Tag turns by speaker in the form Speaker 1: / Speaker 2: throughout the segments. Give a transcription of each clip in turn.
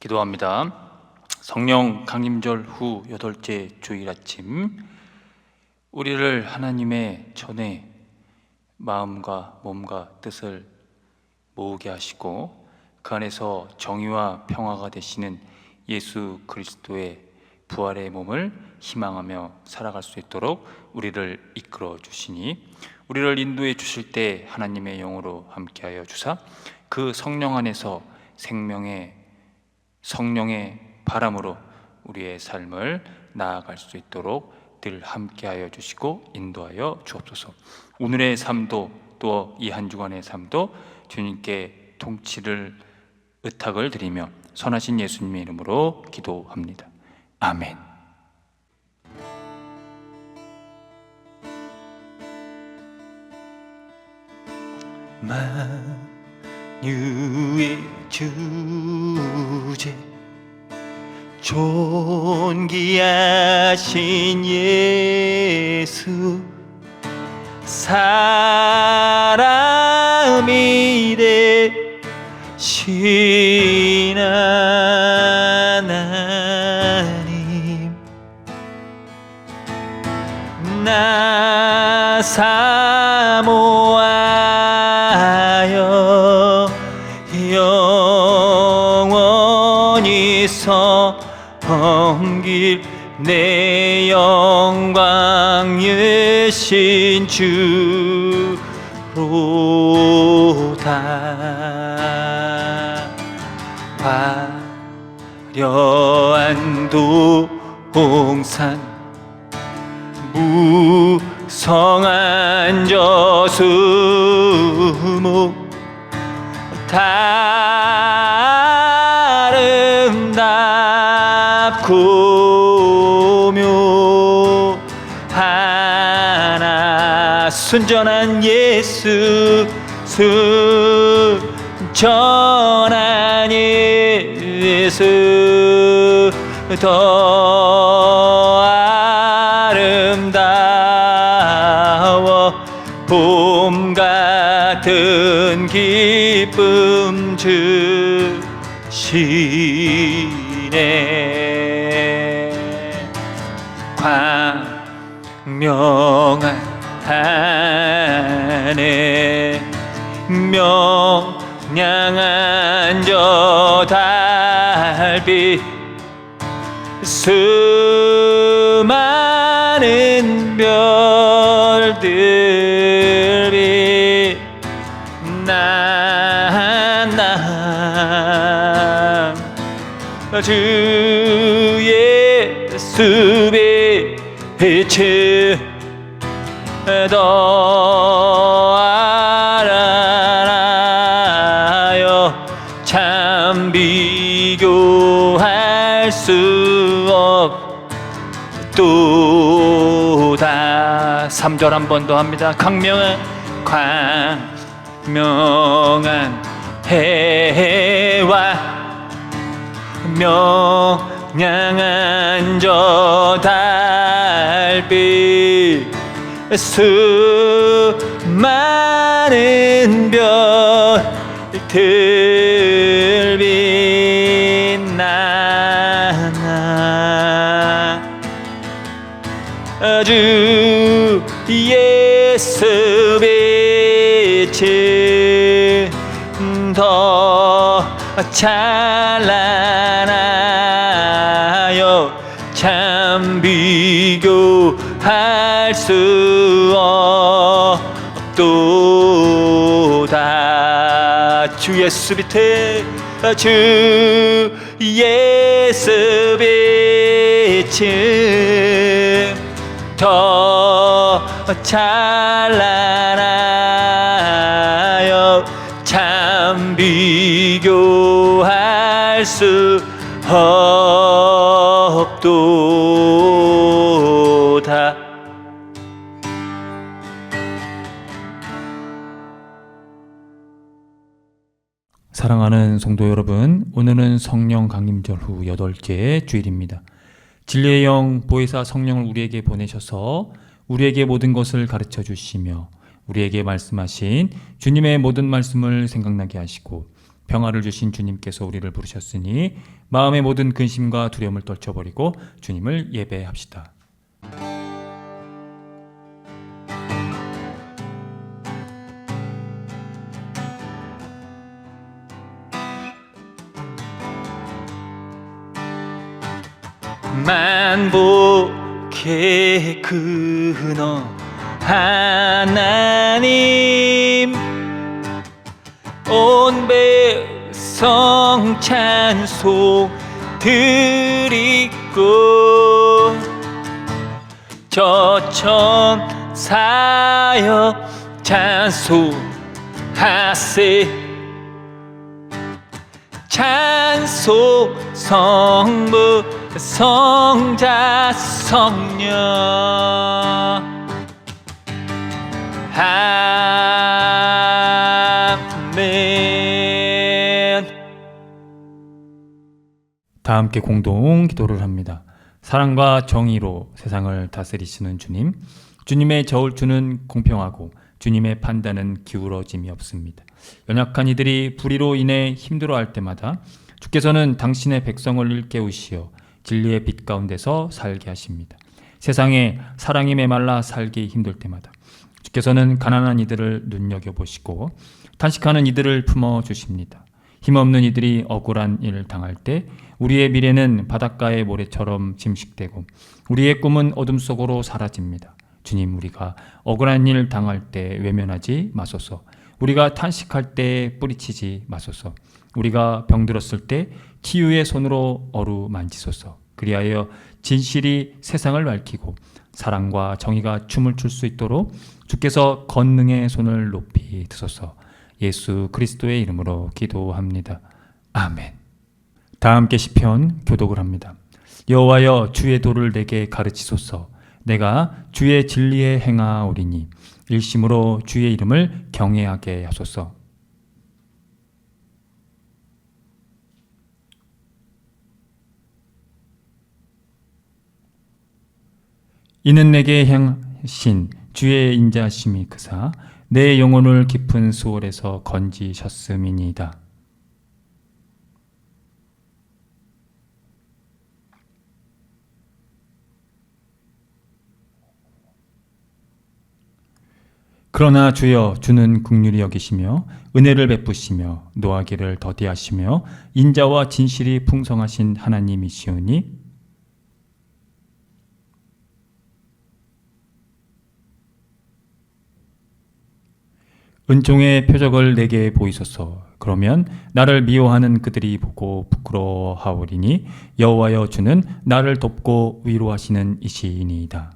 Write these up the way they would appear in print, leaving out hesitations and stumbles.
Speaker 1: 기도합니다. 성령 강림절 후 8째 주일 아침, 우리를 하나님의 전에 마음과 몸과 뜻을 모으게 하시고 그 안에서 정의와 평화가 되시는 예수 그리스도의 부활의 몸을 희망하며 살아갈 수 있도록 우리를 이끌어 주시니, 우리를 인도해 주실 때 하나님의 영으로 함께하여 주사 그 성령 안에서 성령의 바람으로 우리의 삶을 나아갈 수 있도록 늘 함께하여 주시고 인도하여 주옵소서. 오늘의 삶도 또 이 한 주간의 삶도 주님께 통치를 의탁을 드리며 선하신 예수님의 이름으로 기도합니다. 아멘.
Speaker 2: 만유의 주제 존귀하신 예수, 사람이 되신 하나님, 나 사모하여 영원히 섬길 내 영광 여신 주로다. 화려한 동산, 무성한 저수목, 아름답고 묘하나 순전한 예수, 순전한 예수, 더 아름다워 봄 같은 기쁨 주시네. 광명한 하늘, 명량한 저 달빛, 수많은 별들이 주 예수의 빛을 더 알아요. 참 비교할 수 없도다. 3절 한 번 더 합니다. 광명한 해와 명량한 저 달빛, 수많은 별들 빛나나 주 예수 빛이 더 찬란하여 참 비교할 수 없도다. 주 예수 빛에, 주 예수 빛은 더 찬란하여 참 비교할 수 없도다.
Speaker 1: 사랑하는 성도 여러분, 오늘은 성령 강림절 후 8째 주일입니다. 진리의 영 보혜사 성령을 우리에게 보내셔서 우리에게 모든 것을 가르쳐 주시며 우리에게 말씀하신 주님의 모든 말씀을 생각나게 하시고 평화를 주신 주님께서 우리를 부르셨으니 마음의 모든 근심과 두려움을 떨쳐버리고 주님을 예배합시다.
Speaker 2: 만복의 근원 하나님, 온 백성 찬송 드리고 저천사여 찬송하세. 찬송 성부 성자 성령 아멘.
Speaker 1: 다 함께 공동 기도를 합니다. 사랑과 정의로 세상을 다스리시는 주님, 주님의 저울추는 공평하고 주님의 판단은 기울어짐이 없습니다. 연약한 이들이 불의로 인해 힘들어할 때마다 주께서는 당신의 백성을 일깨우시어 진리의 빛 가운데서 살게 하십니다. 세상에 사랑이 메말라 살기 힘들 때마다 주께서는 가난한 이들을 눈여겨보시고 탄식하는 이들을 품어주십니다. 힘없는 이들이 억울한 일을 당할 때 우리의 미래는 바닷가의 모래처럼 침식되고 우리의 꿈은 어둠 속으로 사라집니다. 주님, 우리가 억울한 일 당할 때 외면하지 마소서. 우리가 탄식할 때 뿌리치지 마소서. 우리가 병들었을 때 치유의 손으로 어루만지소서. 그리하여 진실이 세상을 밝히고 사랑과 정의가 춤을 출 수 있도록 주께서 권능의 손을 높이 드소서. 예수 그리스도의 이름으로 기도합니다. 아멘. 다 함께 시편 교독을 합니다. 여호와여, 주의 도를 내게 가르치소서. 내가 주의 진리에 행하오리니 일심으로 주의 이름을 경외하게 하소서. 이는 내게 행하신 주의 인자심이 크사 내 영혼을 깊은 수월에서 건지셨음이니이다. 그러나 주여, 주는 긍휼히 여기시며 은혜를 베푸시며 노하기를 더디하시며 인자와 진실이 풍성하신 하나님이시오니 은총의 표적을 내게 보이소서. 그러면 나를 미워하는 그들이 보고 부끄러워하오리니 여호와여, 주는 나를 돕고 위로하시는 이시이니이다.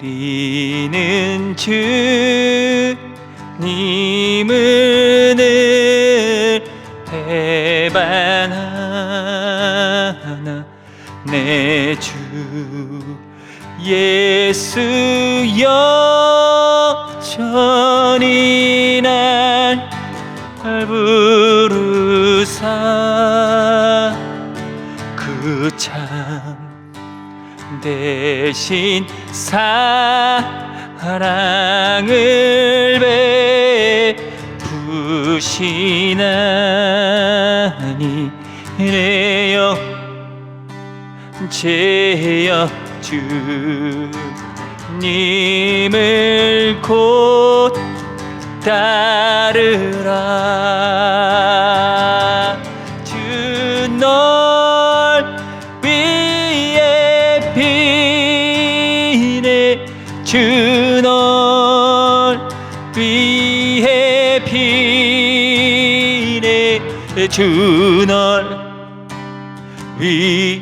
Speaker 2: 우리는 주님을 배반하나 내 주 예수 여전히 날 부르사 그 참 대신 사랑을 베푸시나니 내여 죄여 주님을 곧 따르라. 주 널 위해 비네 주 널 위해 비네 주 널 위해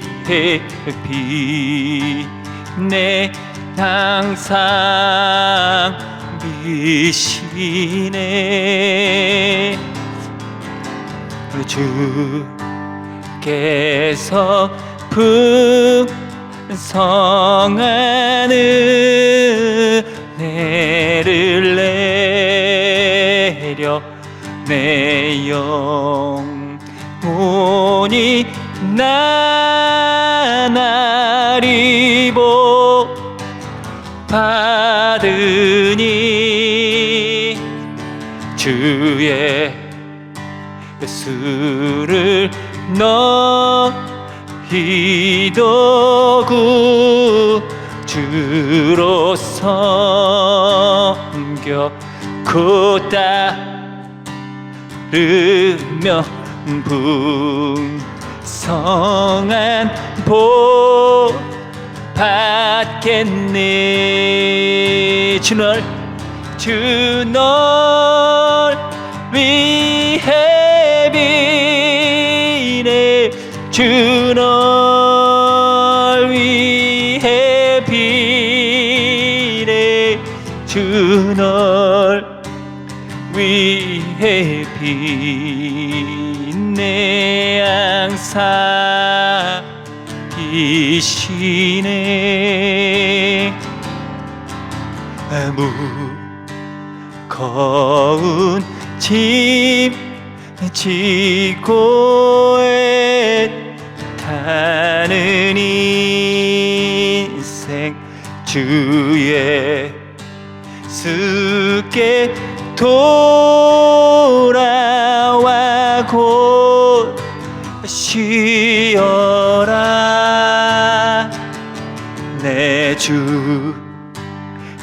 Speaker 2: 비네 항상 비시네. 주께서 풍성한 은혜를 내려 내 영혼이 나날이 복 받으니 주의 수를 너희도 구주로 섬겨 곧 따르며 풍성한 복 받겠네. 주 널 위해 비네. 주 널 위해 비네. 주 널 위해 비네. 항상 비시네. 무거운 짐 지고 애타는 인생 주의 수께 돌아와 곧 쉬어라. 내 주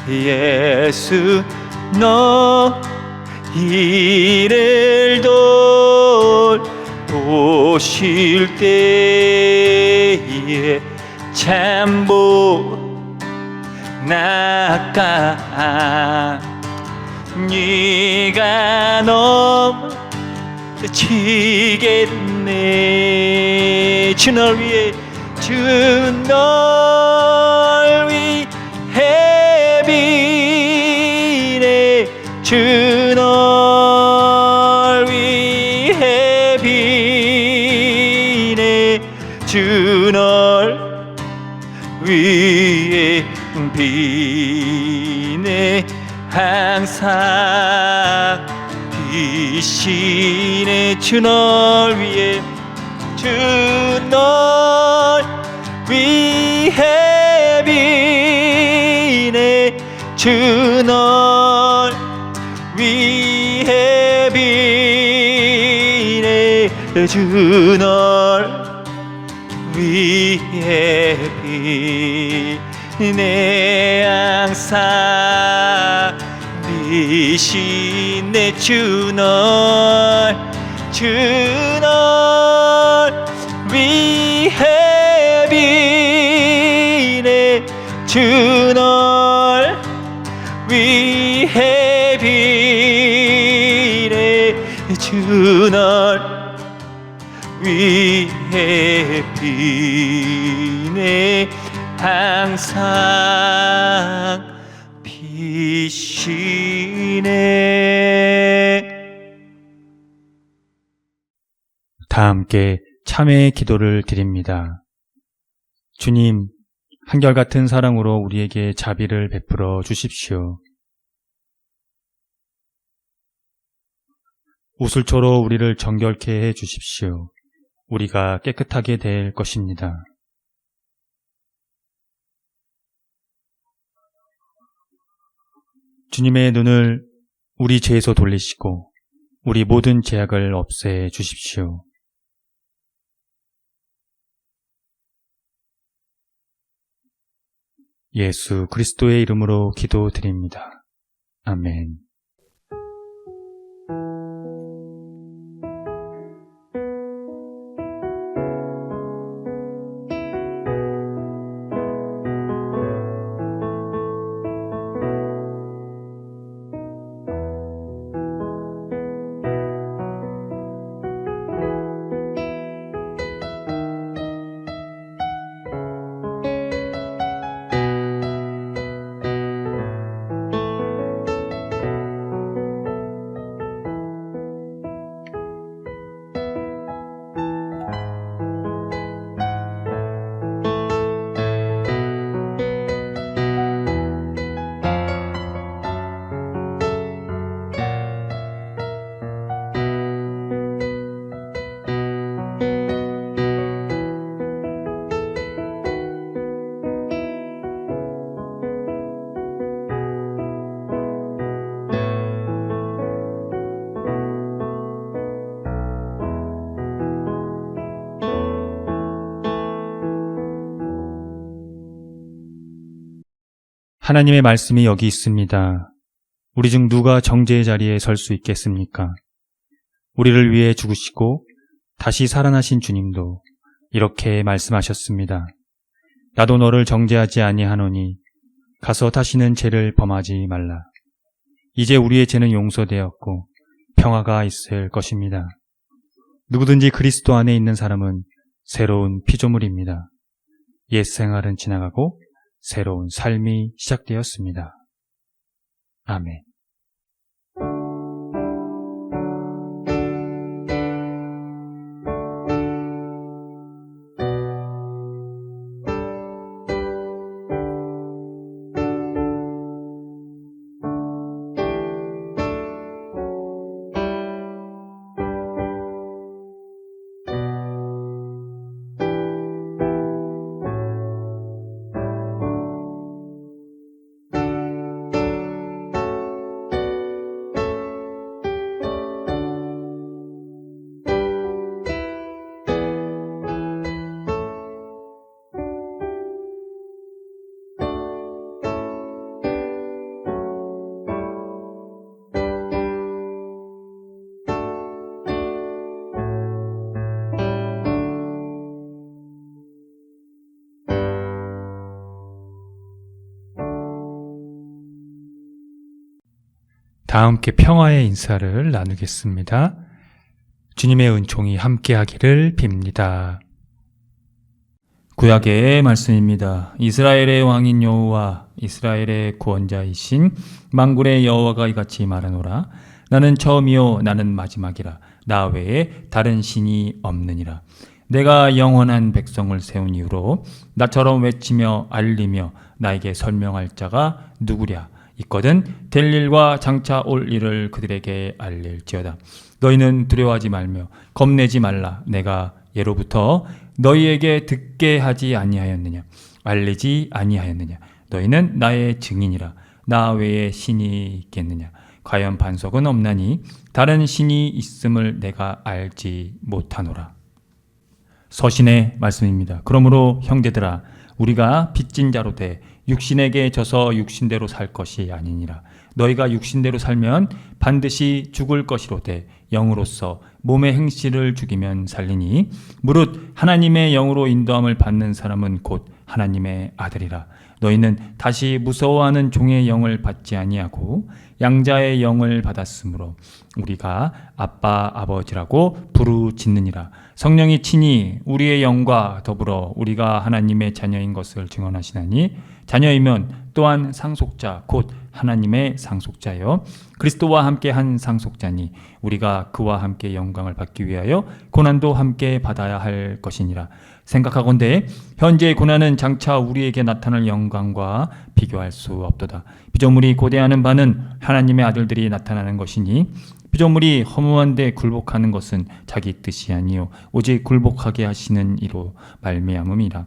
Speaker 2: 예수 너희를 돌보실 때에 참복 낚아 네가 넘치겠네. 주 널 위해 비네. 주 널 위해 비네. 주 널 위해 비네. 항상 비시네. 주 널 위해 비네. 주 널 위해 비네. 주 널 위해 비네. 항상 비시네. 주 널 위해 비네. 주 널 위해 비네. 주 널 위해 비네. 항상 비시네.
Speaker 1: 다 함께 참회의 기도를 드립니다. 주님, 한결같은 사랑으로 우리에게 자비를 베풀어 주십시오. 우슬초로 우리를 정결케 해 주십시오. 우리가 깨끗하게 될 것입니다. 주님의 눈을 우리 죄에서 돌리시고 우리 모든 죄악을 없애 주십시오. 예수 그리스도의 이름으로 기도드립니다. 아멘.
Speaker 3: 하나님의 말씀이 여기 있습니다. 우리 중 누가 정죄의 자리에 설 수 있겠습니까? 우리를 위해 죽으시고 다시 살아나신 주님도 이렇게 말씀하셨습니다. 나도 너를 정죄하지 아니하노니 가서 다시는 죄를 범하지 말라. 이제 우리의 죄는 용서되었고 평화가 있을 것입니다. 누구든지 그리스도 안에 있는 사람은 새로운 피조물입니다. 옛 생활은 지나가고 새로운 삶이 시작되었습니다. 아멘. 다 함께 평화의 인사를 나누겠습니다. 주님의 은총이 함께하기를 빕니다. 구약의 말씀입니다. 이스라엘의 왕인 여호와 이스라엘의 구원자이신 만군의 여호와가 이같이 말하노라. 나는 처음이요 나는 마지막이라. 나 외에 다른 신이 없느니라. 내가 영원한 백성을 세운 이후로 나처럼 외치며 알리며 나에게 설명할 자가 누구랴. 있거든 될 일과 장차 올 일을 그들에게 알릴지어다. 너희는 두려워하지 말며 겁내지 말라. 내가 예로부터 너희에게 듣게 하지 아니하였느냐. 알리지 아니하였느냐. 너희는 나의 증인이라. 나 외에 신이 있겠느냐. 과연 반석은 없나니 다른 신이 있음을 내가 알지 못하노라. 서신의 말씀입니다. 그러므로 형제들아 우리가 빚진 자로 돼 육신에게 져서 육신대로 살 것이 아니니라. 너희가 육신대로 살면 반드시 죽을 것이로되 영으로서 몸의 행실을 죽이면 살리니 무릇 하나님의 영으로 인도함을 받는 사람은 곧 하나님의 아들이라. 너희는 다시 무서워하는 종의 영을 받지 아니하고 양자의 영을 받았으므로 우리가 아빠 아버지라고 부르짖느니라. 성령이 친히 우리의 영과 더불어 우리가 하나님의 자녀인 것을 증언하시나니 자녀이면 또한 상속자 곧 하나님의 상속자여 그리스도와 함께 한 상속자니 우리가 그와 함께 영광을 받기 위하여 고난도 함께 받아야 할 것이니라. 생각하건대 현재의 고난은 장차 우리에게 나타날 영광과 비교할 수 없도다. 피조물이 고대하는 바는 하나님의 아들들이 나타나는 것이니 피조물이 허무한데 굴복하는 것은 자기 뜻이 아니요 오직 굴복하게 하시는 이로 말미암음이라.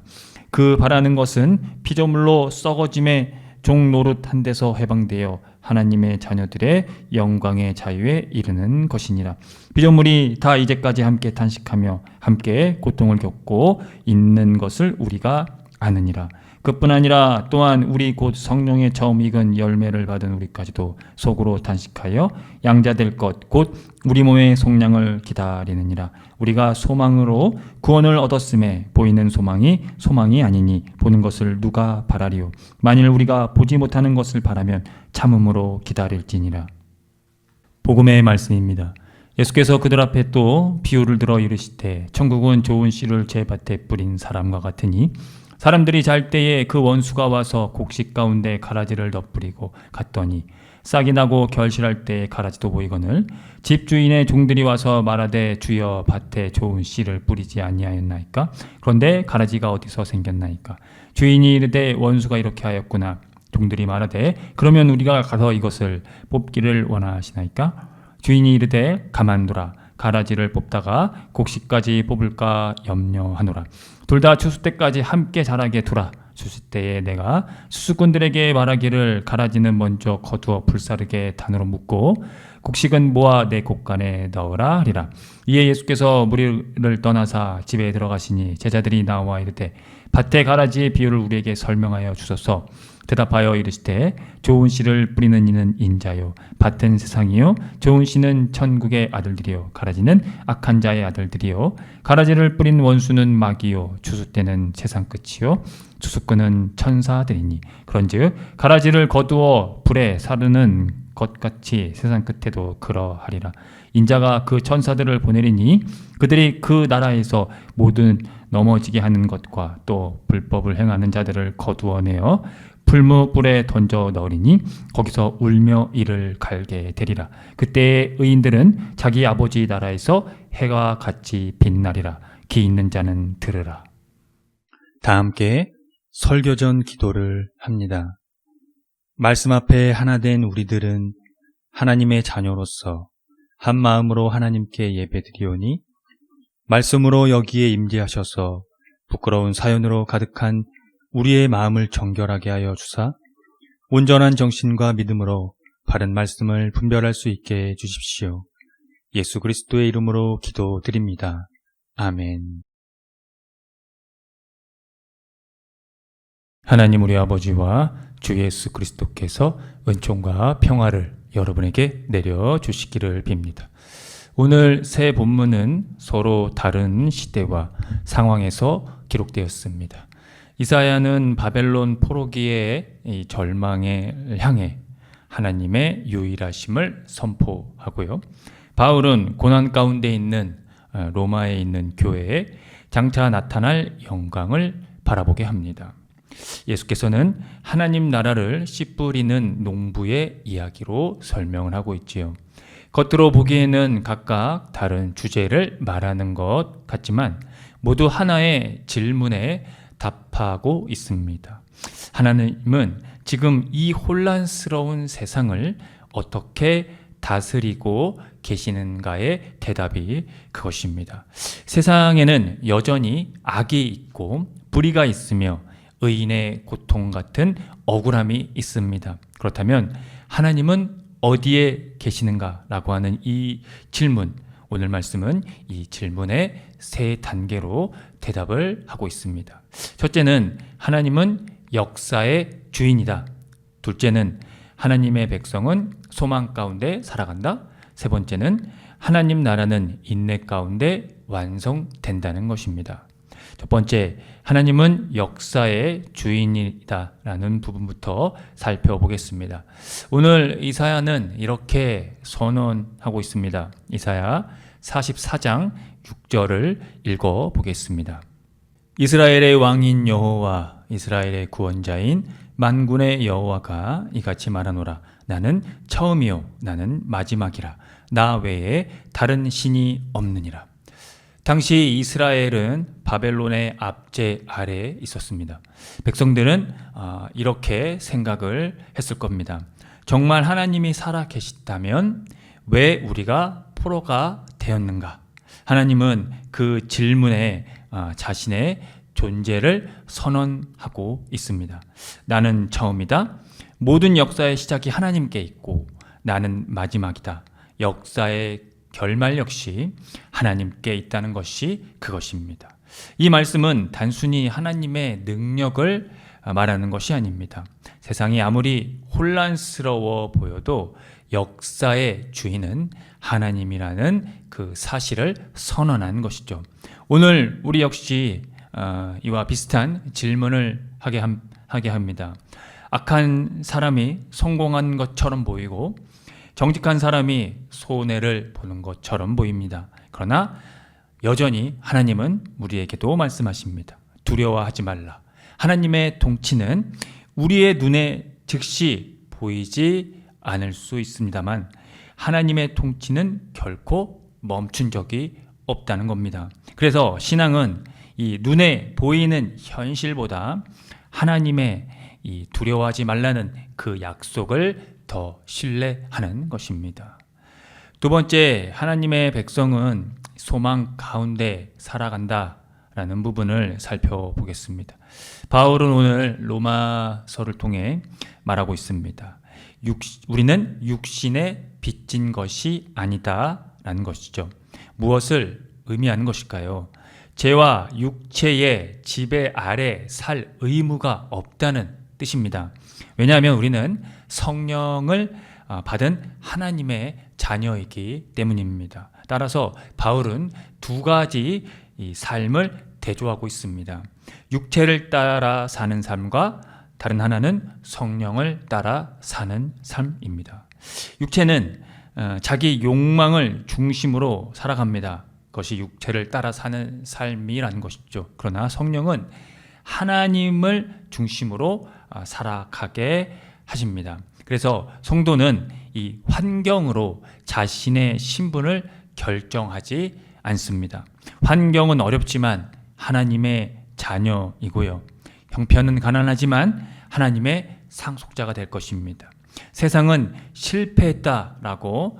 Speaker 3: 그 바라는 것은 피조물로 썩어짐에 종 노릇한 데서 해방되어 하나님의 자녀들의 영광의 자유에 이르는 것이니라. 피조물이 다 이제까지 함께 탄식하며 함께 고통을 겪고 있는 것을 우리가 아느니라. 그뿐 아니라 또한 우리 곧 성령의 처음 익은 열매를 받은 우리까지도 속으로 탄식하여 양자될 것 곧 우리 몸의 속량을 기다리느니라. 우리가 소망으로 구원을 얻었음에 보이는 소망이 아니니 보는 것을 누가 바라리요. 만일 우리가 보지 못하는 것을 바라면 참음으로 기다릴지니라. 복음의 말씀입니다. 예수께서 그들 앞에 또 비유를 들어 이르시되 천국은 좋은 씨를 제 밭에 뿌린 사람과 같으니 사람들이 잘 때에 그 원수가 와서 곡식 가운데 가라지를 덧뿌리고 갔더니 싹이 나고 결실할 때에 가라지도 보이거늘 집주인의 종들이 와서 말하되 주여 밭에 좋은 씨를 뿌리지 아니하였나이까? 그런데 가라지가 어디서 생겼나이까? 주인이 이르되 원수가 이렇게 하였구나. 종들이 말하되 그러면 우리가 가서 이것을 뽑기를 원하시나이까? 주인이 이르되 가만두라. 가라지를 뽑다가 곡식까지 뽑을까 염려하노라. 둘 다 추수 때까지 함께 자라게 두라. 추수 때에 내가 수수꾼들에게 말하기를 가라지는 먼저 거두어 불사르게 단으로 묶고 곡식은 모아 내 곡간에 넣으라 하리라. 이에 예수께서 무리를 떠나사 집에 들어가시니 제자들이 나와 이르되 밭의 가라지의 비유를 우리에게 설명하여 주소서. 대답하여 이르시되 좋은 씨를 뿌리는 이는 인자요 밭은 세상이요 좋은 씨는 천국의 아들들이요 가라지는 악한 자의 아들들이요 가라지를 뿌린 원수는 마귀요 추수때는 세상 끝이요 추수꾼은 천사들이니 그런즉 가라지를 거두어 불에 사르는 것같이 세상 끝에도 그러하리라. 인자가 그 천사들을 보내리니 그들이 그 나라에서 모든 넘어지게 하는 것과 또 불법을 행하는 자들을 거두어내어 불무불에 던져 넣으리니 거기서 울며 이를 갈게 되리라. 그때의 의인들은 자기 아버지 나라에서 해가 같이 빛나리라. 귀 있는 자는 들으라.
Speaker 2: 다 함께 설교전 기도를 합니다. 말씀 앞에 하나 된 우리들은 하나님의 자녀로서 한 마음으로 하나님께 예배드리오니 말씀으로 여기에 임재하셔서 부끄러운 사연으로 가득한 우리의 마음을 정결하게 하여 주사 온전한 정신과 믿음으로 바른 말씀을 분별할 수 있게 해주십시오. 예수 그리스도의 이름으로 기도드립니다. 아멘.
Speaker 3: 하나님 우리 아버지와 주 예수 그리스도께서 은총과 평화를 여러분에게 내려주시기를 빕니다. 오늘 새 본문은 서로 다른 시대와 상황에서 기록되었습니다. 이사야는 바벨론 포로기의 이 절망을 향해 하나님의 유일하심을 선포하고요. 바울은 고난 가운데 있는 로마에 있는 교회에 장차 나타날 영광을 바라보게 합니다. 예수께서는 하나님 나라를 씨 뿌리는 농부의 이야기로 설명을 하고 있지요. 겉으로 보기에는 각각 다른 주제를 말하는 것 같지만 모두 하나의 질문에 답하고 있습니다. 하나님은 지금 이 혼란스러운 세상을 어떻게 다스리고 계시는가의 대답이 그것입니다. 세상에는 여전히 악이 있고 불의가 있으며 의인의 고통 같은 억울함이 있습니다. 그렇다면 하나님은 어디에 계시는가라고 하는 이 질문, 오늘 말씀은 이 질문의 세 단계로 대답을 하고 있습니다. 첫째는 하나님은 역사의 주인이다. 둘째는 하나님의 백성은 소망 가운데 살아간다. 세 번째는 하나님 나라는 인내 가운데 완성된다는 것입니다. 첫 번째, 하나님은 역사의 주인이다라는 부분부터 살펴보겠습니다. 오늘 이사야는 이렇게 선언하고 있습니다. 이사야 44장 6절을 읽어보겠습니다. 이스라엘의 왕인 여호와, 이스라엘의 구원자인 만군의 여호와가 이같이 말하노라. 나는 처음이요 나는 마지막이라. 나 외에 다른 신이 없느니라. 당시 이스라엘은 바벨론의 압제 아래에 있었습니다. 백성들은 이렇게 생각을 했을 겁니다. 정말 하나님이 살아 계시다면 왜 우리가 포로가 되었는가? 하나님은 그 질문에 자신의 존재를 선언하고 있습니다. 나는 처음이다. 모든 역사의 시작이 하나님께 있고 나는 마지막이다. 역사의 결말 역시 하나님께 있다는 것이 그것입니다. 이 말씀은 단순히 하나님의 능력을 말하는 것이 아닙니다. 세상이 아무리 혼란스러워 보여도 역사의 주인은 하나님이라는 그 사실을 선언한 것이죠. 오늘 우리 역시 이와 비슷한 질문을 하게 합니다. 악한 사람이 성공한 것처럼 보이고 정직한 사람이 손해를 보는 것처럼 보입니다. 그러나 여전히 하나님은 우리에게도 말씀하십니다. 두려워하지 말라. 하나님의 통치는 우리의 눈에 즉시 보이지 않을 수 있습니다만 하나님의 통치는 결코 멈춘 적이 없다는 겁니다. 그래서 신앙은 이 눈에 보이는 현실보다 하나님의 이 두려워하지 말라는 그 약속을 더 신뢰하는 것입니다. 두 번째, 하나님의 백성은 소망 가운데 살아간다라는 부분을 살펴보겠습니다. 바울은 오늘 로마서를 통해 말하고 있습니다. 우리는 육신에 빚진 것이 아니다라는 것이죠. 무엇을 의미하는 것일까요? 죄와 육체의 지배 아래 살 의무가 없다는 뜻입니다. 왜냐하면 우리는 성령을 받은 하나님의 자녀이기 때문입니다. 따라서 바울은 두 가지 이 삶을 대조하고 있습니다. 육체를 따라 사는 삶과 다른 하나는 성령을 따라 사는 삶입니다. 육체는 자기 욕망을 중심으로 살아갑니다. 그것이 육체를 따라 사는 삶이라는 것이죠. 그러나 성령은 하나님을 중심으로 살아가게 하십니다. 그래서 성도는 이 환경으로 자신의 신분을 결정하지 않습니다. 환경은 어렵지만 하나님의 자녀이고요. 형편은 가난하지만 하나님의 상속자가 될 것입니다. 세상은 실패했다라고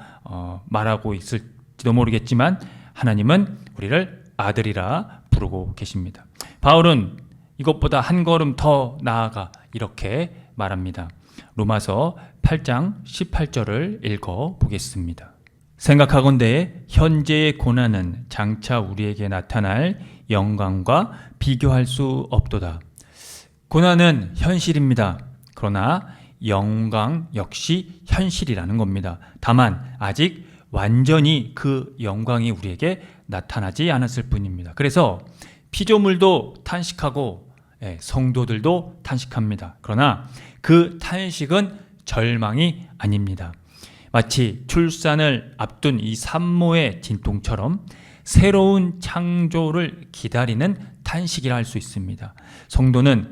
Speaker 3: 말하고 있을지도 모르겠지만 하나님은 우리를 아들이라 부르고 계십니다. 바울은 이것보다 한 걸음 더 나아가 이렇게 말합니다. 로마서 8장 18절을 읽어보겠습니다. 생각하건대 현재의 고난은 장차 우리에게 나타날 영광과 비교할 수 없도다. 고난은 현실입니다. 그러나 영광 역시 현실이라는 겁니다. 다만 아직 완전히 그 영광이 우리에게 나타나지 않았을 뿐입니다. 그래서 피조물도 탄식하고 성도들도 탄식합니다. 그러나 그 탄식은 절망이 아닙니다. 마치 출산을 앞둔 이 산모의 진통처럼 새로운 창조를 기다리는 탄식이라 할 수 있습니다. 성도는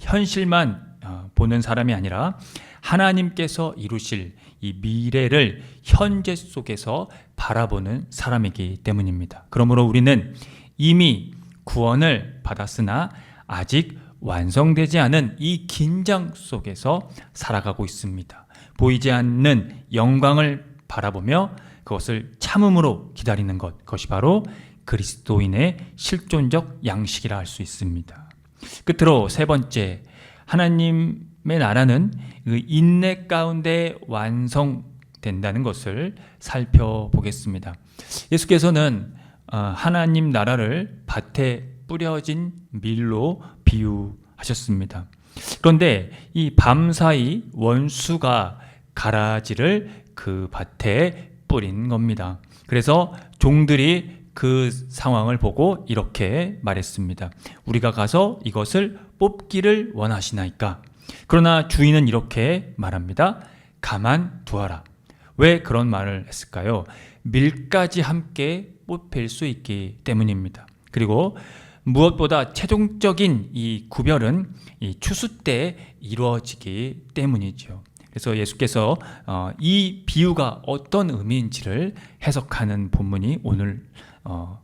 Speaker 3: 현실만 보는 사람이 아니라 하나님께서 이루실 이 미래를 현재 속에서 바라보는 사람이기 때문입니다. 그러므로 우리는 이미 구원을 받았으나 아직 완성되지 않은 이 긴장 속에서 살아가고 있습니다. 보이지 않는 영광을 바라보며 그것을 참음으로 기다리는 것, 그것이 바로 그리스도인의 실존적 양식이라 할 수 있습니다. 끝으로 세 번째, 하나님의 나라는 그 인내 가운데 완성된다는 것을 살펴보겠습니다. 예수께서는 하나님 나라를 밭에 뿌려진 밀로 비유하셨습니다. 그런데 이 밤사이 원수가 가라지를 그 밭에 뿌린 겁니다. 그래서 종들이 그 상황을 보고 이렇게 말했습니다. 우리가 가서 이것을 뽑기를 원하시나이까? 그러나 주인은 이렇게 말합니다. 가만두어라. 왜 그런 말을 했을까요? 밀까지 함께 뽑힐 수 있기 때문입니다. 그리고 무엇보다 최종적인 이 구별은 이 추수 때 이루어지기 때문이죠. 그래서 예수께서 이 비유가 어떤 의미인지를 해석하는 본문이 오늘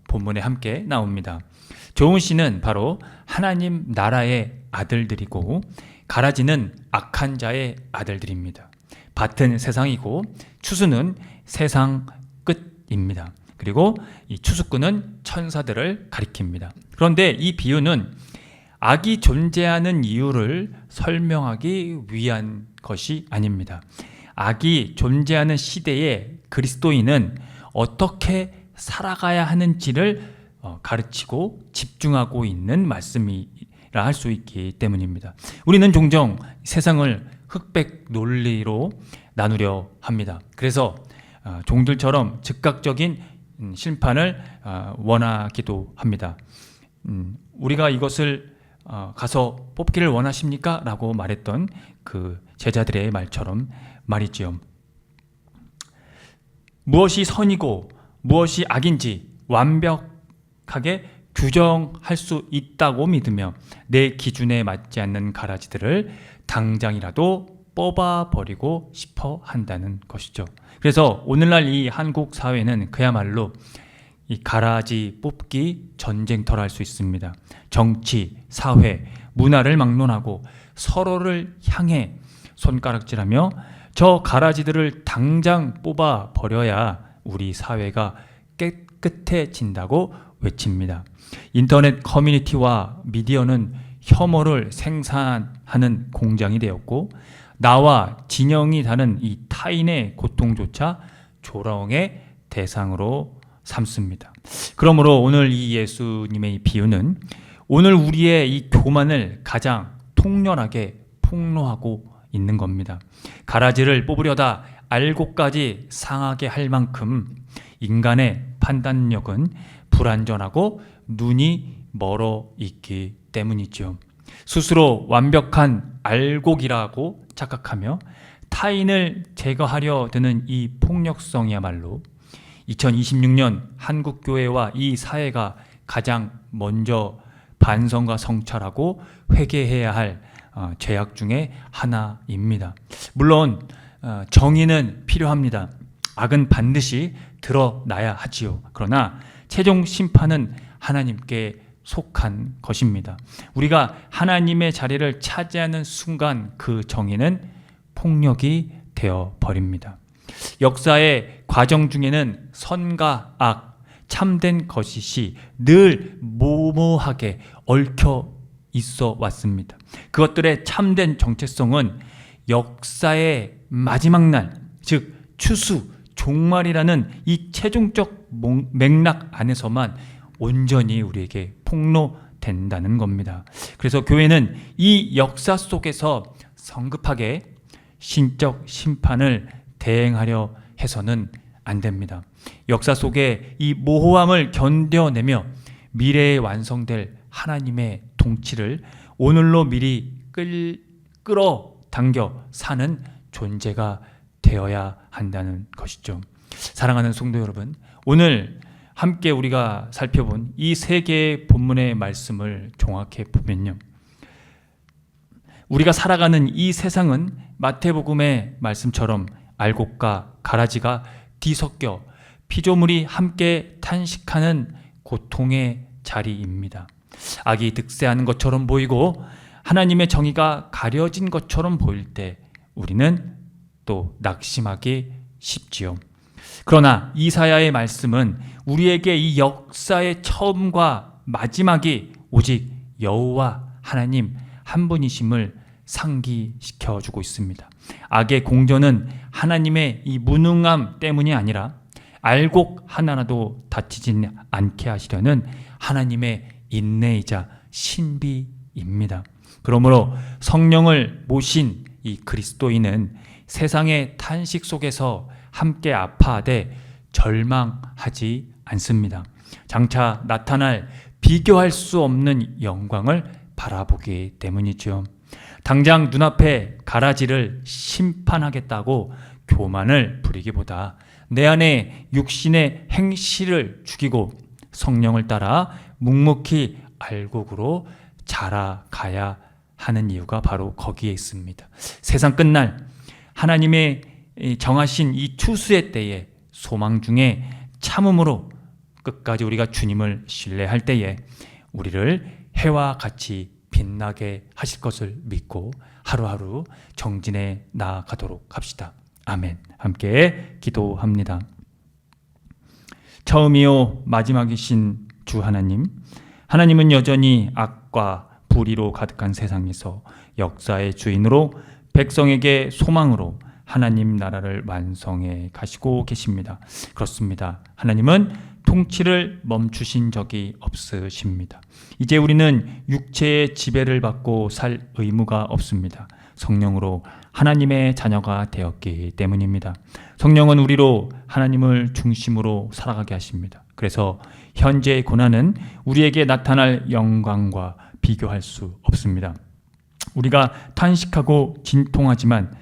Speaker 3: 본문에 함께 나옵니다. 좋은 씨는 바로 하나님 나라의 아들들이고 가라지는 악한 자의 아들들입니다. 밭은 세상이고 추수는 세상 끝입니다. 그리고 이 추수꾼은 천사들을 가리킵니다. 그런데 이 비유는 악이 존재하는 이유를 설명하기 위한 것이 아닙니다. 악이 존재하는 시대에 그리스도인은 어떻게 살아가야 하는지를 가르치고 집중하고 있는 말씀이라 할 수 있기 때문입니다. 우리는 종종 세상을 흑백 논리로 나누려 합니다. 그래서 종들처럼 즉각적인 심판을 원하기도 합니다. 우리가 이것을 가서 뽑기를 원하십니까? 라고 말했던 그 제자들의 말처럼 말이지요. 무엇이 선이고 무엇이 악인지 완벽하게 규정할 수 있다고 믿으며 내 기준에 맞지 않는 가라지들을 당장이라도 뽑아버리고 싶어 한다는 것이죠. 그래서 오늘날 이 한국 사회는 그야말로 이 가라지 뽑기 전쟁터라 할 수 있습니다. 정치, 사회, 문화를 막론하고 서로를 향해 손가락질하며 저 가라지들을 당장 뽑아버려야 우리 사회가 깨끗해진다고 외칩니다. 인터넷 커뮤니티와 미디어는 혐오를 생산하는 공장이 되었고 나와 진영이 다른 이 타인의 고통조차 조롱의 대상으로 삼습니다. 그러므로 오늘 이 예수님의 이 비유는 오늘 우리의 이 교만을 가장 통렬하게 폭로하고 있는 겁니다. 가라지를 뽑으려다 알곡까지 상하게 할 만큼 인간의 판단력은 불완전하고 눈이 멀어 있기 때문이죠. 스스로 완벽한 알곡이라고 착각하며 타인을 제거하려 드는 이 폭력성이야말로 2026년 한국교회와 이 사회가 가장 먼저 반성과 성찰하고 회개해야 할 죄악 중에 하나입니다. 물론 정의는 필요합니다. 악은 반드시 드러나야 하지요. 그러나 최종 심판은 하나님께 속한 것입니다. 우리가 하나님의 자리를 차지하는 순간 그 정의는 폭력이 되어 버립니다. 역사의 과정 중에는 선과 악, 참된 거짓이 늘 모모하게 얽혀 있어 왔습니다. 그것들의 참된 정체성은 역사의 마지막 날, 즉 추수, 종말이라는 이 최종적 맥락 안에서만 온전히 우리에게 폭로된다는 겁니다. 그래서 교회는 이 역사 속에서 성급하게 신적 심판을 대행하려 해서는 안 됩니다. 역사 속에 이 모호함을 견뎌내며 미래에 완성될 하나님의 통치를 오늘로 미리 끌어당겨 사는 존재가 되어야 한다는 것이죠. 사랑하는 성도 여러분, 오늘 함께 우리가 살펴본 이 세 개의 본문의 말씀을 종합해 보면요, 우리가 살아가는 이 세상은 마태복음의 말씀처럼 알곡과 가라지가 뒤섞여 피조물이 함께 탄식하는 고통의 자리입니다. 악이 득세하는 것처럼 보이고 하나님의 정의가 가려진 것처럼 보일 때 우리는 또 낙심하기 쉽지요. 그러나 이사야의 말씀은 우리에게 이 역사의 처음과 마지막이 오직 여호와 하나님 한 분이심을 상기시켜주고 있습니다. 악의 공전은 하나님의 이 무능함 때문이 아니라 알곡 하나라도 다치지 않게 하시려는 하나님의 인내이자 신비입니다. 그러므로 성령을 모신 이 그리스도인은 세상의 탄식 속에서 함께 아파하되 절망하지 않습니다. 장차 나타날 비교할 수 없는 영광을 바라보기 때문이죠. 당장 눈앞에 가라지를 심판하겠다고 교만을 부리기보다 내 안에 육신의 행실을 죽이고 성령을 따라 묵묵히 알곡으로 자라가야 하는 이유가 바로 거기에 있습니다. 세상 끝날 하나님의 정하신 이 추수의 때에 소망 중에 참음으로 끝까지 우리가 주님을 신뢰할 때에 우리를 해와 같이 빛나게 하실 것을 믿고 하루하루 정진해 나아가도록 합시다. 아멘. 함께 기도합니다. 처음이요 마지막이신 주 하나님, 하나님은 여전히 악과 불의로 가득한 세상에서 역사의 주인으로 백성에게 소망으로 하나님 나라를 완성해 가시고 계십니다. 그렇습니다. 하나님은 통치를 멈추신 적이 없으십니다. 이제 우리는 육체의 지배를 받고 살 의무가 없습니다. 성령으로 하나님의 자녀가 되었기 때문입니다. 성령은 우리로 하나님을 중심으로 살아가게 하십니다. 그래서 현재의 고난은 우리에게 나타날 영광과 비교할 수 없습니다. 우리가 탄식하고 진통하지만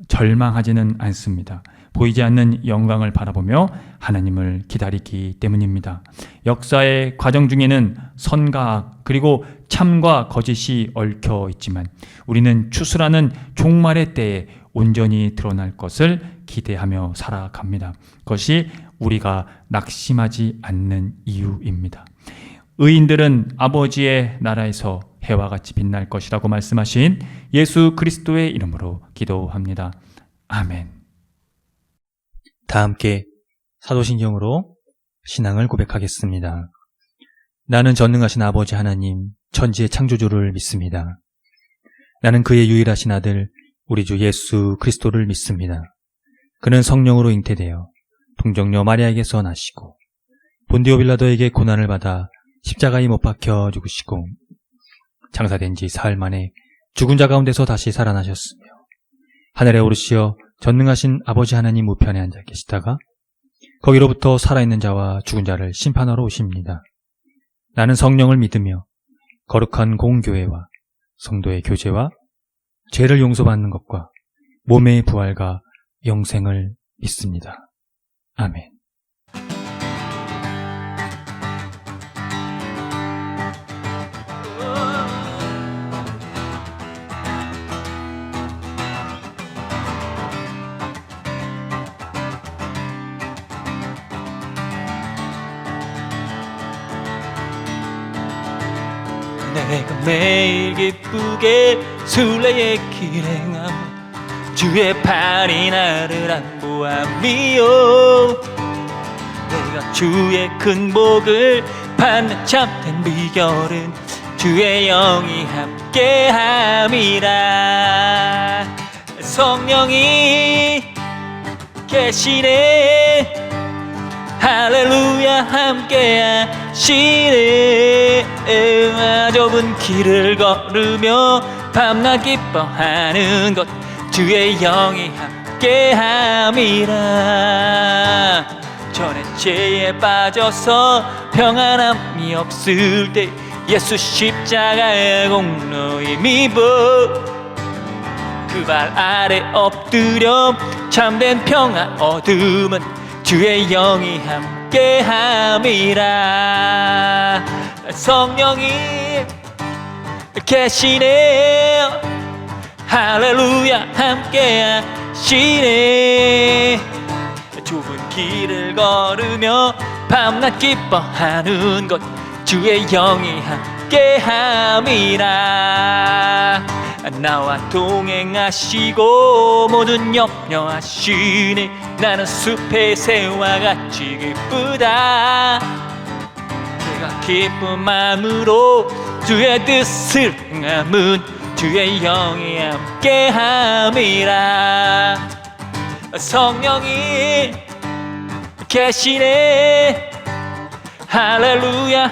Speaker 3: 절망하지는 않습니다. 보이지 않는 영광을 바라보며 하나님을 기다리기 때문입니다. 역사의 과정 중에는 선과 악 그리고 참과 거짓이 얽혀 있지만 우리는 추수라는 종말의 때에 온전히 드러날 것을 기대하며 살아갑니다. 그것이 우리가 낙심하지 않는 이유입니다. 의인들은 아버지의 나라에서 해와 같이 빛날 것이라고 말씀하신 예수 그리스도의 이름으로 기도합니다. 아멘.
Speaker 2: 다 함께 사도신경으로 신앙을 고백하겠습니다. 나는 전능하신 아버지 하나님, 천지의 창조주를 믿습니다. 나는 그의 유일하신 아들, 우리 주 예수 그리스도를 믿습니다. 그는 성령으로 잉태되어 동정녀 마리아에게서 나시고 본디오 빌라도에게 고난을 받아 십자가에 못 박혀 죽으시고 장사된 지 사흘 만에 죽은 자 가운데서 다시 살아나셨으며 하늘에 오르시어 전능하신 아버지 하나님 우편에 앉아 계시다가 거기로부터 살아있는 자와 죽은 자를 심판하러 오십니다. 나는 성령을 믿으며 거룩한 공교회와 성도의 교제와 죄를 용서받는 것과 몸의 부활과 영생을 믿습니다. 아멘.
Speaker 1: 내가 매일 기쁘게 순례의 길 행하며 주의 팔이 나를 안보함이요 내가 주의 큰 복을 받는 참된 비결은 주의 영이 함께함이라 성령이 계시네 할렐루야 함께하시네 좁은 길을 걸으며 밤낮 기뻐하는 것 주의 영이 함께함이라 전에 죄에 빠져서 평안함이 없을 때 예수 십자가의 공로 힘입어 그 발 아래 엎드려 참된 평안 얻음은 주의 영이 함께함이라 성령이 계시네 할렐루야 함께하시네 좁은 길을 걸으며 밤낮 기뻐하는 것 주의 영이 함께함이라 나와 동행하시고 모든 염려하시네 나는 숲의 새와 같이 기쁘다 내가 기쁜 마음으로 주의 뜻을 행함은 주의 영이 함께함이라 성령이 계시네 할렐루야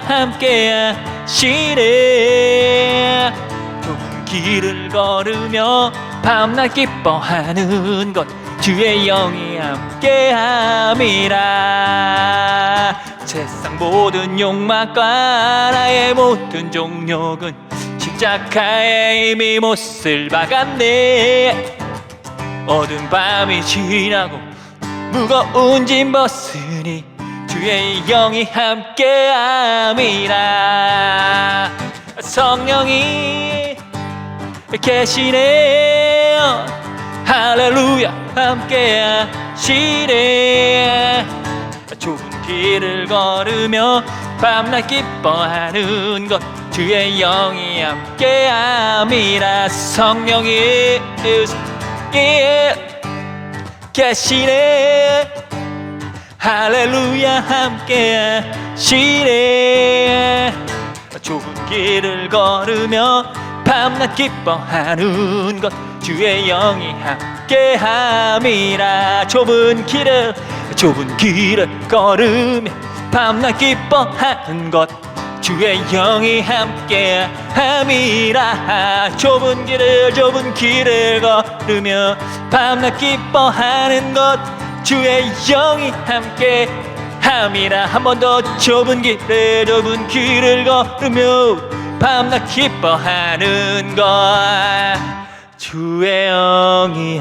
Speaker 1: 함께하시네 좁은 길을 걸으며 밤낮 기뻐하는 것 주의 영이 함께함이라 세상 모든 욕망과 나의 모든 종욕은 십자가에 이미 못을 박았네 어두운 밤이 지나고 무거운 짐 벗으니 주의 영이 함께함이라 성령이 계시네 할렐루야 함께하시네 좁은 길을 걸으며 밤낮 기뻐하는 것 주의 영이 함께함이라 성령이 계시네 할렐루야 함께하시네 좁은 길을 걸으며 밤낮 기뻐하는 것 주의 영이 함께함이라 좁은 길을 걸으며 밤낮 기뻐하는 것 주의 영이 함께함이라 좁은 길을 걸으며 밤낮 기뻐하는 것 주의 영이 함께함이라 한 번 더 좁은 길을 걸으며 밤낮 기뻐하는 것 주의 영이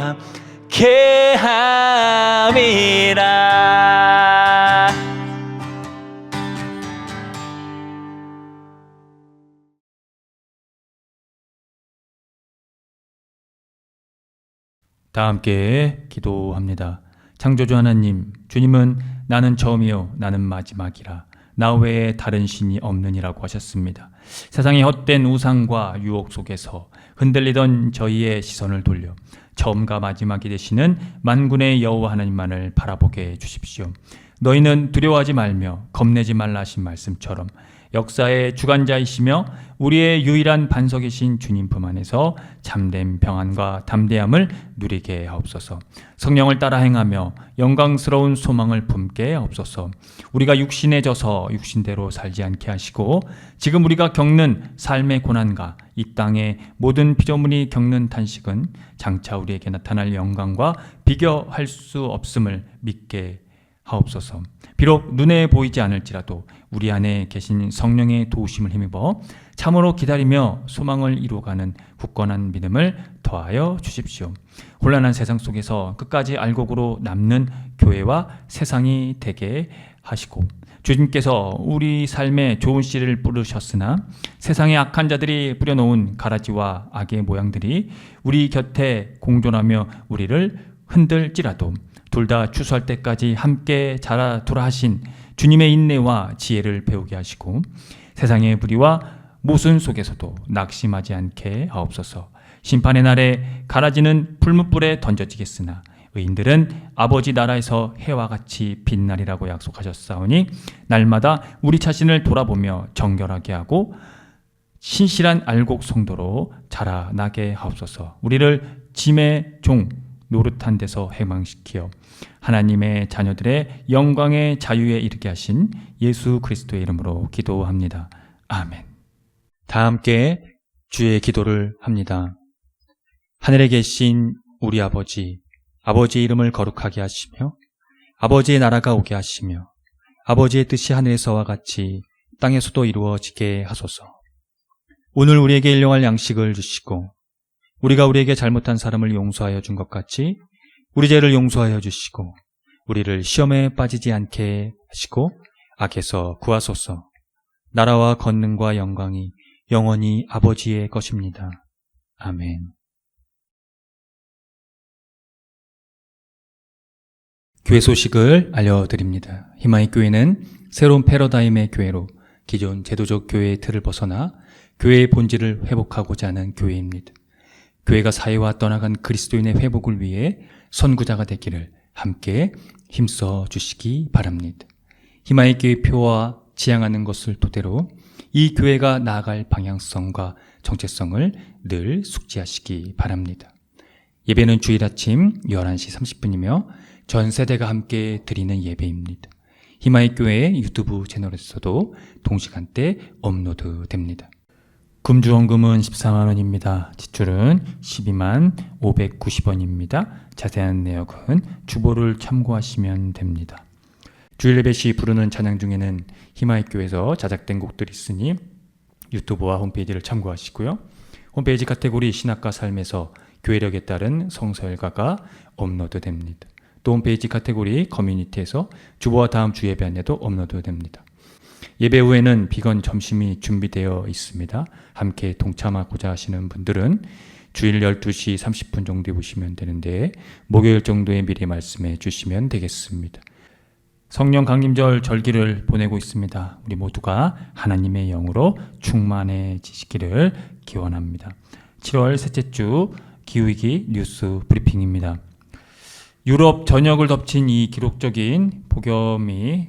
Speaker 1: 함께함이라
Speaker 3: 다 함께 기도합니다. 창조주 하나님, 주님은 나는 처음이요 나는 마지막이라 나 외에 다른 신이 없느니라고 하셨습니다. 세상의 헛된 우상과 유혹 속에서 흔들리던 저희의 시선을 돌려 처음과 마지막이 되시는 만군의 여호와 하나님만을 바라보게 해 주십시오. 너희는 두려워하지 말며 겁내지 말라 하신 말씀처럼 역사의 주관자이시며 우리의 유일한 반석이신 주님 품 안에서 참된 평안과 담대함을 누리게 하옵소서. 성령을 따라 행하며 영광스러운 소망을 품게 하옵소서. 우리가 육신에 져서 육신대로 살지 않게 하시고 지금 우리가 겪는 삶의 고난과 이 땅의 모든 피조물이 겪는 탄식은 장차 우리에게 나타날 영광과 비교할 수 없음을 믿게 하옵소서. 비록 눈에 보이지 않을지라도 우리 안에 계신 성령의 도우심을 힘입어 참으로 기다리며 소망을 이루어가는 굳건한 믿음을 더하여 주십시오. 혼란한 세상 속에서 끝까지 알곡으로 남는 교회와 세상이 되게 하시고 주님께서 우리 삶에 좋은 씨를 뿌리셨으나 세상의 악한 자들이 뿌려놓은 가라지와 악의 모양들이 우리 곁에 공존하며 우리를 흔들지라도 둘 다 추수할 때까지 함께 자라두라 하신 주님의 인내와 지혜를 배우게 하시고 세상의 불의와 모순 속에서도 낙심하지 않게 하옵소서. 심판의 날에 가라지는 불뭇불에 던져지겠으나 의인들은 아버지 나라에서 해와 같이 빛나리라고 약속하셨사오니 날마다 우리 자신을 돌아보며 정결하게 하고 신실한 알곡 성도로 자라나게 하옵소서. 우리를 짐의 종 노릇한 데서 해방시키어 하나님의 자녀들의 영광의 자유에 이르게 하신 예수 그리스도의 이름으로 기도합니다. 아멘.
Speaker 2: 다 함께 주의 기도를 합니다. 하늘에 계신 우리 아버지, 아버지의 이름을 거룩하게 하시며 아버지의 나라가 오게 하시며 아버지의 뜻이 하늘에서와 같이 땅에서도 이루어지게 하소서. 오늘 우리에게 일용할 양식을 주시고 우리가 우리에게 잘못한 사람을 용서하여 준 것 같이 우리 죄를 용서하여 주시고 우리를 시험에 빠지지 않게 하시고 악에서 구하소서. 나라와 권능과 영광이 영원히 아버지의 것입니다. 아멘. 교회 소식을 알려드립니다. 희망의 교회는 새로운 패러다임의 교회로 기존 제도적 교회의 틀을 벗어나 교회의 본질을 회복하고자 하는 교회입니다. 교회가 사회와 떠나간 그리스도인의 회복을 위해 선구자가 되기를 함께 힘써 주시기 바랍니다. 희망의 교회 표와 지향하는 것을 토대로 이 교회가 나아갈 방향성과 정체성을 늘 숙지하시기 바랍니다. 예배는 주일 아침 11시 30분이며 전 세대가 함께 드리는 예배입니다. 희망의 교회 유튜브 채널에서도 동시간대 업로드됩니다. 금주원금은 14만 원입니다. 지출은 12만 590원입니다. 자세한 내역은 주보를 참고하시면 됩니다. 주일 예배 시 부르는 찬양 중에는 희망의 교회에서 자작된 곡들이 있으니 유튜브와 홈페이지를 참고하시고요. 홈페이지 카테고리 신학과 삶에서 교회력에 따른 성서일가가 업로드됩니다. 또 홈페이지 카테고리 커뮤니티에서 주보와 다음 주 예배 안내도 업로드됩니다. 예배 후에는 비건 점심이 준비되어 있습니다. 함께 동참하고자 하시는 분들은 주일 12시 30분 정도에 오시면 되는데 목요일 정도에 미리 말씀해 주시면 되겠습니다. 성령 강림절 절기를 보내고 있습니다. 우리 모두가 하나님의 영으로 충만해지시기를 기원합니다. 7월 셋째 주 기후위기 뉴스 브리핑입니다. 유럽 전역을 덮친 이 기록적인 폭염이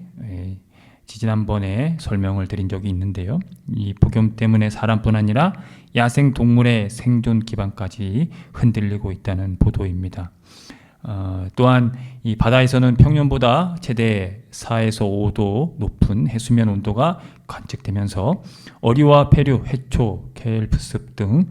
Speaker 2: 지난번에 설명을 드린 적이 있는데요. 이 폭염 때문에 사람뿐 아니라 야생 동물의 생존 기반까지 흔들리고 있다는 보도입니다. 또한 이 바다에서는 평년보다 최대 4에서 5도 높은 해수면 온도가 관측되면서 어류와 폐류, 해초, 켈프습 등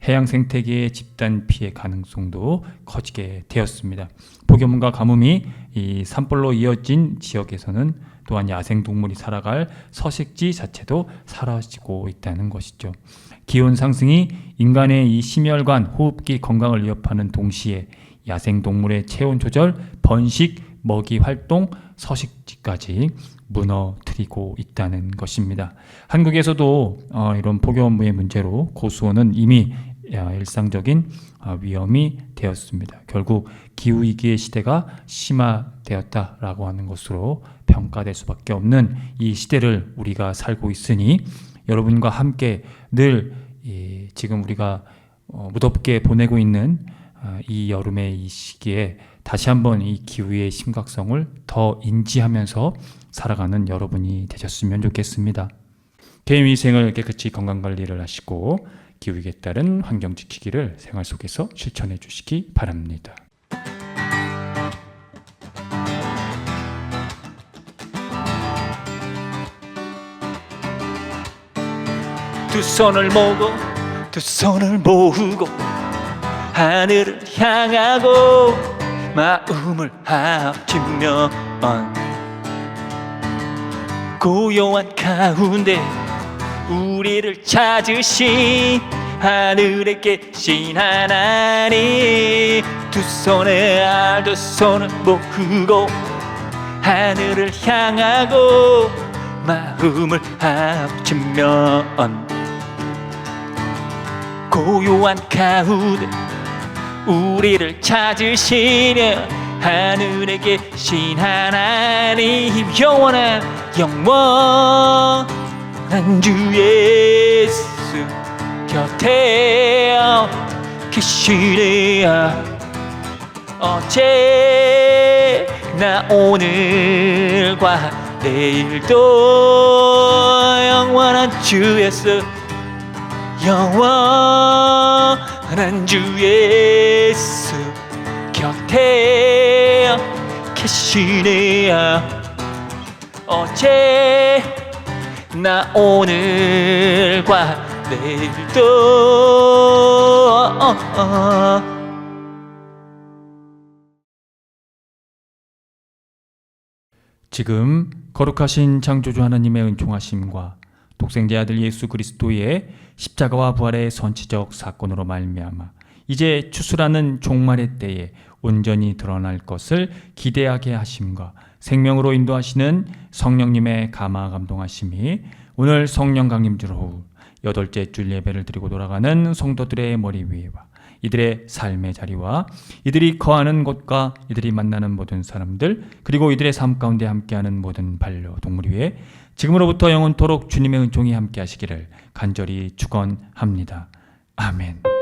Speaker 2: 해양 생태계의 집단 피해 가능성도 커지게 되었습니다. 폭염과 가뭄이 이 산불로 이어진 지역에서는 또한 야생동물이 살아갈 서식지 자체도 사라지고 있다는 것이죠. 기온 상승이 인간의 이 심혈관, 호흡기 건강을 위협하는 동시에 야생동물의 체온 조절, 번식, 먹이 활동, 서식지까지 무너뜨리고 있다는 것입니다. 한국에서도 이런 폭염의 문제로 고수원은 이미 일상적인 위험이 되었습니다. 결국 기후위기의 시대가 심화되었다라고 하는 것으로 평가될 수밖에 없는 이 시대를 우리가 살고 있으니 여러분과 함께 늘 지금 우리가 무덥게 보내고 있는 이 여름의 이 시기에 다시 한번 이 기후의 심각성을 더 인지하면서 살아가는 여러분이 되셨으면 좋겠습니다.
Speaker 3: 개인위생을 깨끗이 건강관리를 하시고 기후에 따른 환경 지키기를 생활 속에서 실천해 주시기 바랍니다.
Speaker 1: 두 손을 모으고 하늘을 향하고 마음을 합치면 고요한 가운데 우리를 찾으신 하늘에 계신 하나님, 두 손을 모으고 하늘을 향하고 마음을 합치면 고요한 가운데 우리를 찾으시려 하늘에 계신 하나님, 영원한 주 예수 곁에 계시네. 어제나 오늘과 내일도 영원한 주 예수, 영원한 주 예수 곁에 계시네. 어제나 오늘과 내일도
Speaker 3: 지금 거룩하신 창조주 하나님의 은총하심과 독생자 아들 예수 그리스도의 십자가와 부활의 선지적 사건으로 말미암아 이제 추수라는 종말의 때에 온전히 드러날 것을 기대하게 하심과 생명으로 인도하시는 성령님의 감화 감동하심이 오늘 성령 강림절 후 8째 줄 예배를 드리고 돌아가는 성도들의 머리 위에와 이들의 삶의 자리와 이들이 거하는 곳과 이들이 만나는 모든 사람들, 그리고 이들의 삶 가운데 함께하는 모든 반려동물 위에 지금으로부터 영원토록 주님의 은총이 함께 하시기를 간절히 축원합니다. 아멘.